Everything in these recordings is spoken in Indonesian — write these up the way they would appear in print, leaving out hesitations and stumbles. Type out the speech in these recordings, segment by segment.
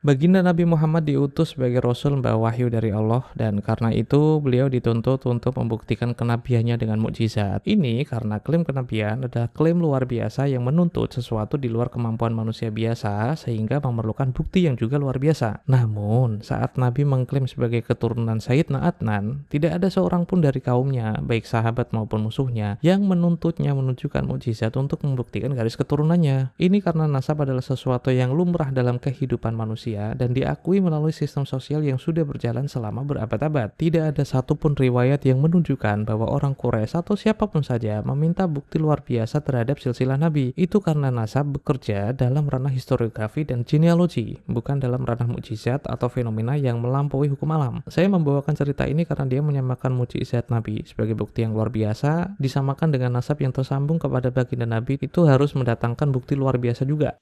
Baginda Nabi Muhammad diutus sebagai Rasul membawa wahyu dari Allah dan karena itu beliau dituntut untuk membuktikan kenabiannya dengan mukjizat. Ini karena klaim kenabian adalah klaim luar biasa yang menuntut sesuatu di luar kemampuan manusia biasa sehingga memerlukan bukti yang juga luar biasa. Namun, saat Nabi mengklaim sebagai keturunan Sayyidina Adnan, tidak ada seorang pun dari kaumnya, baik sahabat maupun musuhnya, yang menuntutnya menunjukkan mukjizat untuk membuktikan garis keturunannya. Ini karena nasab adalah sesuatu yang lumrah dalam kehidupan manusia dan diakui melalui sistem sosial yang sudah berjalan selama berabad-abad. Tidak ada satupun riwayat yang menunjukkan bahwa orang Quraisy atau siapapun saja meminta bukti luar biasa terhadap silsilah Nabi. Itu karena nasab bekerja dalam ranah historiografi dan genealogi, bukan dalam ranah mukjizat atau fenomena yang melampaui hukum alam. Saya membawakan cerita ini karena dia menyamakan mukjizat Nabi sebagai bukti yang luar biasa, disamakan dengan nasab yang tersambung kepada baginda Nabi itu harus mendatangkan bukti luar biasa juga.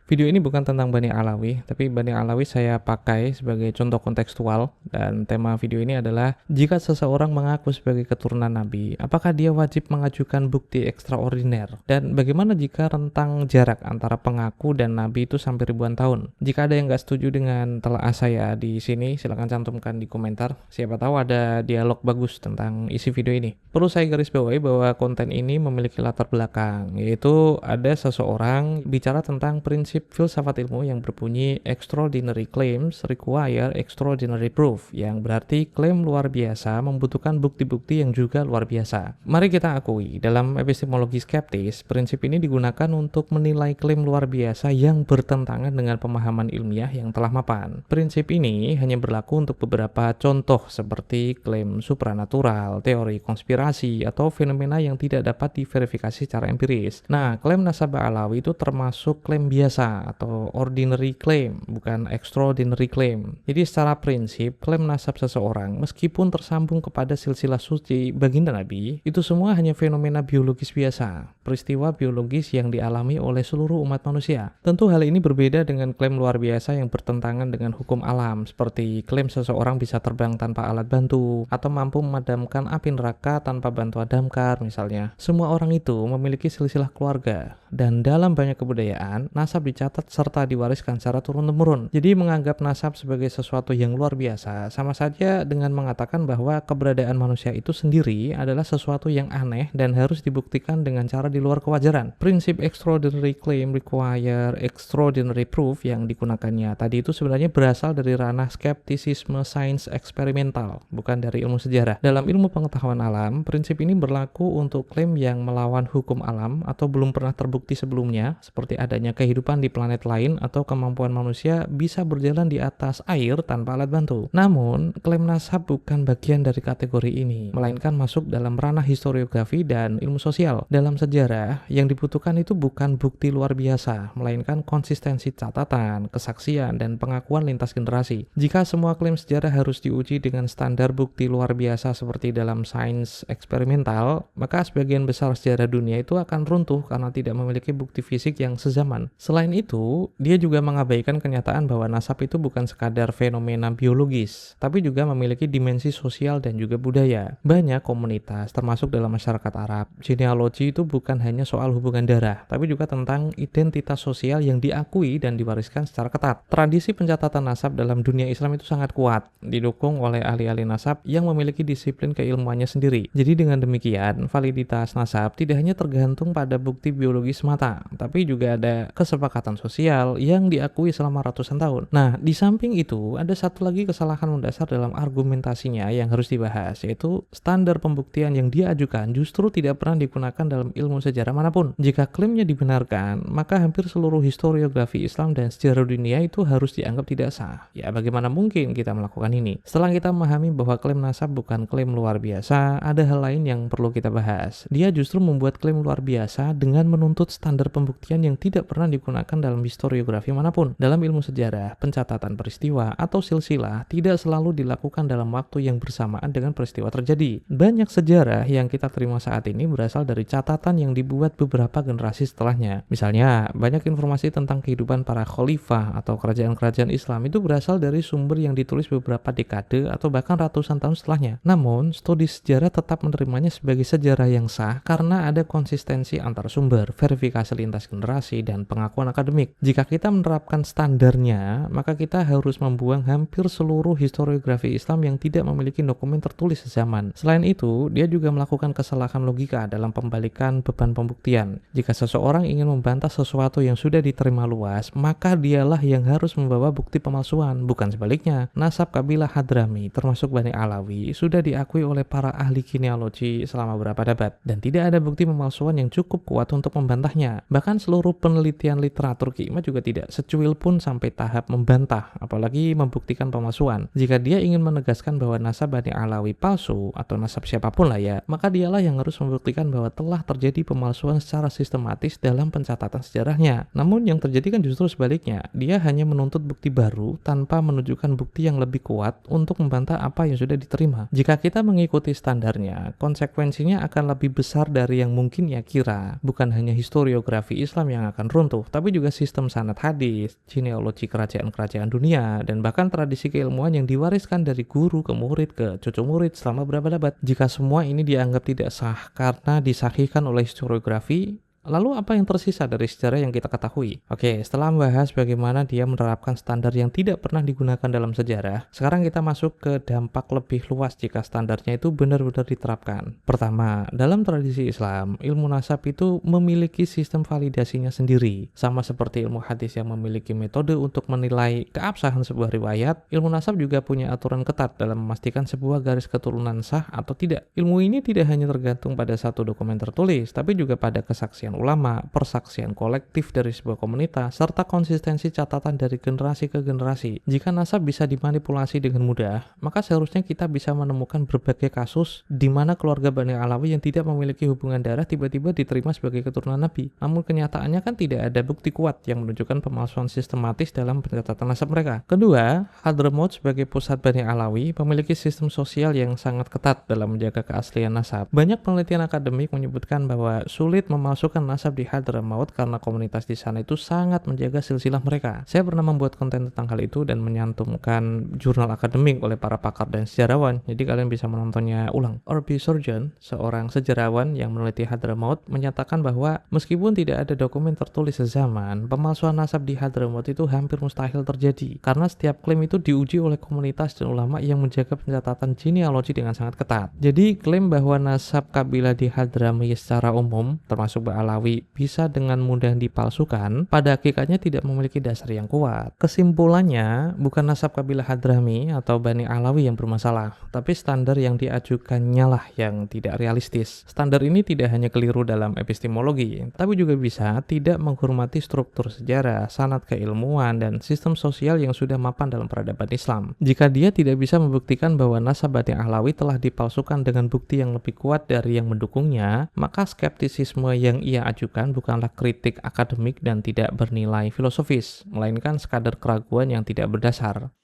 Video ini bukan tentang Bani Alawi, tapi Bani Alawi saya pakai sebagai contoh kontekstual dan tema video ini adalah jika seseorang mengaku sebagai keturunan Nabi, apakah dia wajib mengajukan bukti ekstraordiner? Dan bagaimana jika rentang jarak antara pengaku dan Nabi itu sampai ribuan tahun? Jika ada yang nggak setuju dengan telaah saya di sini, silahkan cantumkan di komentar. Siapa tahu ada dialog bagus tentang isi video ini. Perlu saya garis bawahi bahwa konten ini memiliki latar belakang, yaitu ada seseorang bicara tentang prinsip filsafat ilmu yang berbunyi extraordinary claims require extraordinary proof, yang berarti klaim luar biasa membutuhkan bukti-bukti yang juga luar biasa. Mari kita akui, dalam epistemologi skeptis, prinsip ini digunakan untuk menilai klaim luar biasa yang bertentangan dengan pemahaman ilmiah yang telah mapan. Prinsip ini hanya berlaku untuk beberapa contoh seperti klaim supranatural, teori konspirasi, atau fenomena yang tidak dapat diverifikasi secara empiris. Nah, klaim nasabah alawi itu termasuk klaim biasa atau ordinary claim, bukan extraordinary claim. Jadi secara prinsip, klaim nasab seseorang meskipun tersambung kepada silsilah suci baginda Nabi, itu semua hanya fenomena biologis biasa, peristiwa biologis yang dialami oleh seluruh umat manusia. Tentu hal ini berbeda dengan klaim luar biasa yang bertentangan dengan hukum alam, seperti klaim seseorang bisa terbang tanpa alat bantu, atau mampu memadamkan api neraka tanpa bantuan damkar misalnya. Semua orang itu memiliki silsilah keluarga, dan dalam banyak kebudayaan, nasab dicatat serta diwariskan secara turun-temurun. Jadi menganggap nasab sebagai sesuatu yang luar biasa sama saja dengan mengatakan bahwa keberadaan manusia itu sendiri adalah sesuatu yang aneh dan harus dibuktikan dengan cara di luar kewajaran. Prinsip extraordinary claim require extraordinary proof yang digunakannya tadi itu sebenarnya berasal dari ranah skeptisisme sains eksperimental, bukan dari ilmu sejarah. Dalam ilmu pengetahuan alam, prinsip ini berlaku untuk klaim yang melawan hukum alam atau belum pernah terbukti sebelumnya, seperti adanya kehidupan di planet lain atau kemampuan manusia bisa berjalan di atas air tanpa alat bantu. Namun, klaim nasab bukan bagian dari kategori ini, melainkan masuk dalam ranah historiografi dan ilmu sosial. Dalam sejarah, yang dibutuhkan itu bukan bukti luar biasa, melainkan konsistensi catatan, kesaksian, dan pengakuan lintas generasi. Jika semua klaim sejarah harus diuji dengan standar bukti luar biasa seperti dalam sains eksperimental, maka sebagian besar sejarah dunia itu akan runtuh karena tidak memiliki bukti fisik yang sezaman. Selain itu, dia juga mengabaikan kenyataan bahwa nasab itu bukan sekadar fenomena biologis, tapi juga memiliki dimensi sosial dan juga budaya. Banyak komunitas, termasuk dalam masyarakat Arab, genealogi itu bukan hanya soal hubungan darah, tapi juga tentang identitas sosial yang diakui dan diwariskan secara ketat. Tradisi pencatatan nasab dalam dunia Islam itu sangat kuat, didukung oleh ahli-ahli nasab yang memiliki disiplin keilmuannya sendiri. Jadi dengan demikian, validitas nasab tidak hanya tergantung pada bukti biologis semata, tapi juga ada kesepakatan sosial yang diakui selama ratusan tahun. Nah, di samping itu, ada satu lagi kesalahan mendasar dalam argumentasinya yang harus dibahas, yaitu standar pembuktian yang dia ajukan justru tidak pernah digunakan dalam ilmu sejarah manapun. Jika klaimnya dibenarkan, maka hampir seluruh historiografi Islam dan sejarah dunia itu harus dianggap tidak sah. Ya, bagaimana mungkin kita melakukan ini? Setelah kita memahami bahwa klaim nasab bukan klaim luar biasa, ada hal lain yang perlu kita bahas. Dia justru membuat klaim luar biasa dengan menuntut standar pembuktian yang tidak pernah digunakan digunakan dalam historiografi manapun. Dalam ilmu sejarah, pencatatan peristiwa atau silsilah tidak selalu dilakukan dalam waktu yang bersamaan dengan peristiwa terjadi. Banyak sejarah yang kita terima saat ini berasal dari catatan yang dibuat beberapa generasi setelahnya. Misalnya, banyak informasi tentang kehidupan para khalifah atau kerajaan-kerajaan Islam itu berasal dari sumber yang ditulis beberapa dekade atau bahkan ratusan tahun setelahnya. Namun, studi sejarah tetap menerimanya sebagai sejarah yang sah karena ada konsistensi antar sumber, verifikasi lintas generasi, dan pengakuan akademik. Jika kita menerapkan standarnya, maka kita harus membuang hampir seluruh historiografi Islam yang tidak memiliki dokumen tertulis sezaman. Selain itu, dia juga melakukan kesalahan logika dalam pembalikan beban pembuktian. Jika seseorang ingin membantah sesuatu yang sudah diterima luas, maka dialah yang harus membawa bukti pemalsuan, bukan sebaliknya. Nasab kabilah Hadrami, termasuk Bani Alawi, sudah diakui oleh para ahli genealogi selama berabad-abad, dan tidak ada bukti pemalsuan yang cukup kuat untuk membantahnya. Bahkan seluruh penelitian literatur Ki juga tidak secuil pun sampai tahap membantah, apalagi membuktikan pemalsuan. Jika dia ingin menegaskan bahwa nasab Bani Alawi palsu, atau nasab siapapun lah ya, maka dialah yang harus membuktikan bahwa telah terjadi pemalsuan secara sistematis dalam pencatatan sejarahnya. Namun yang terjadi kan justru sebaliknya, dia hanya menuntut bukti baru tanpa menunjukkan bukti yang lebih kuat untuk membantah apa yang sudah diterima. Jika kita mengikuti standarnya, konsekuensinya akan lebih besar dari yang mungkin ia kira. Bukan hanya historiografi Islam yang akan runtuh, tapi juga sistem sanad hadis, genealogi kerajaan-kerajaan dunia, dan bahkan tradisi keilmuan yang diwariskan dari guru ke murid ke cucu murid selama berabad-abad. Jika semua ini dianggap tidak sah karena disahihkan oleh historiografi, lalu apa yang tersisa dari sejarah yang kita ketahui? Oke, setelah membahas bagaimana dia menerapkan standar yang tidak pernah digunakan dalam sejarah, sekarang kita masuk ke dampak lebih luas jika standarnya itu benar-benar diterapkan. Pertama, dalam tradisi Islam, ilmu nasab itu memiliki sistem validasinya sendiri. Sama seperti ilmu hadis yang memiliki metode untuk menilai keabsahan sebuah riwayat, ilmu nasab juga punya aturan ketat dalam memastikan sebuah garis keturunan sah atau tidak. Ilmu ini tidak hanya tergantung pada satu dokumen tertulis, tapi juga pada kesaksian ulama, persaksian kolektif dari sebuah komunitas, serta konsistensi catatan dari generasi ke generasi. Jika nasab bisa dimanipulasi dengan mudah, maka seharusnya kita bisa menemukan berbagai kasus di mana keluarga Bani Alawi yang tidak memiliki hubungan darah tiba-tiba diterima sebagai keturunan Nabi. Namun kenyataannya kan tidak ada bukti kuat yang menunjukkan pemalsuan sistematis dalam pencatatan nasab mereka. Kedua, Hadramaut sebagai pusat Bani Alawi memiliki sistem sosial yang sangat ketat dalam menjaga keaslian nasab. Banyak penelitian akademik menyebutkan bahwa sulit memalsukan nasab di Hadramaut karena komunitas di sana itu sangat menjaga silsilah mereka. Saya pernah membuat konten tentang hal itu dan menyantumkan jurnal akademik oleh para pakar dan sejarawan, jadi kalian bisa menontonnya ulang. R.B. Surgeon, seorang sejarawan yang meneliti Hadramaut, menyatakan bahwa meskipun tidak ada dokumen tertulis sezaman, pemalsuan nasab di Hadramaut itu hampir mustahil terjadi karena setiap klaim itu diuji oleh komunitas dan ulama yang menjaga pencatatan genealogi dengan sangat ketat. Jadi klaim bahwa nasab kabilah di Hadrami secara umum, termasuk Alawi, bisa dengan mudah dipalsukan, pada hakikatnya tidak memiliki dasar yang kuat. Kesimpulannya, bukan nasab kabilah Hadrami atau Bani Alawi yang bermasalah, tapi standar yang diajukannya lah yang tidak realistis. Standar ini tidak hanya keliru dalam epistemologi, tapi juga bisa tidak menghormati struktur sejarah, sanad keilmuan, dan sistem sosial yang sudah mapan dalam peradaban Islam. Jika dia tidak bisa membuktikan bahwa nasab Bani Alawi telah dipalsukan dengan bukti yang lebih kuat dari yang mendukungnya, maka skeptisisme yang ia ajukan bukanlah kritik akademik dan tidak bernilai filosofis, melainkan sekadar keraguan yang tidak berdasar.